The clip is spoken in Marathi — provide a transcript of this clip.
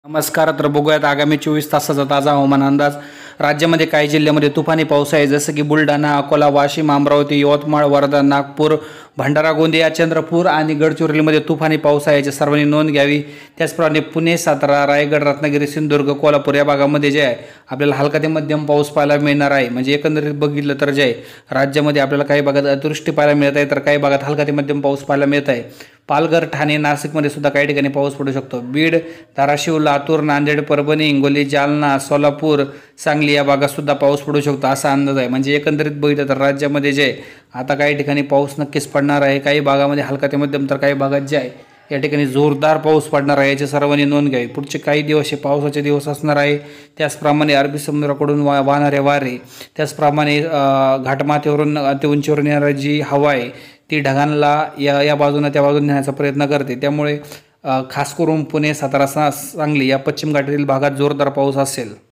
नमस्कार. तर बघूयात आगामी 24 तासाचा ताजा हवामान अंदाज. राज्यामध्ये काही जिल्ह्यामध्ये तुफानी पाऊस आहे, जसं की बुलढाणा, अकोला, वाशिम, अमरावती, यवतमाळ, वर्धा, नागपूर, भंडारा, गोंदिया, चंद्रपूर आणि गडचिरोलीमध्ये तुफानी पाऊस आहे, याची सर्वांनी नोंद घ्यावी. त्याचप्रमाणे पुणे, सातारा, रायगड, रत्नागिरी, सिंधुदुर्ग, कोल्हापूर या भागामध्ये जे आहे आपल्याला हलका ते मध्यम पाऊस पाहायला मिळणार आहे. म्हणजे एकंदरीत बघितलं तर जे आहे राज्यामध्ये आपल्याला काही भागात अतिवृष्टी पाहायला मिळत आहे, तर काही भागात हलका ते मध्यम पाऊस पाहायला मिळत आहे. पालघर, ठाणे, नाशिकमध्ये सुद्धा काही ठिकाणी पाऊस पडू शकतो. बीड, धाराशिव, लातूर, नांदेड, परभणी, हिंगोली, जालना, सोलापूर, सांगली या भागात सुद्धा पाऊस पडू शकतो असा अंदाज आहे. म्हणजे एकंदरीत बघितलं तर राज्यामध्ये जे आता काही ठिकाणी पाऊस नक्कीच पडणार आहे. काही भागामध्ये हलका ते मध्यम, तर काही भागात जे आहे या ठिकाणी जोरदार पाऊस पडणार आहे, याची सर्वांनी नोंद घ्यावी. पुढचे काही दिवस हे पावसाचे दिवस असणार आहे. त्याचप्रमाणे अरबी समुद्राकडून वाहणारे वारे, त्याचप्रमाणे घाटमाथ्यावरून ते उंचीवरून येणारी जी हवा आहे ती ढगांना या बाजूने त्या बाजूने नेण्याचा प्रयत्न करते. त्यामुळे खास करून पुणे, सातारा, सांगली या पश्चिम घाटातील भागात जोरदार पाऊस असेल.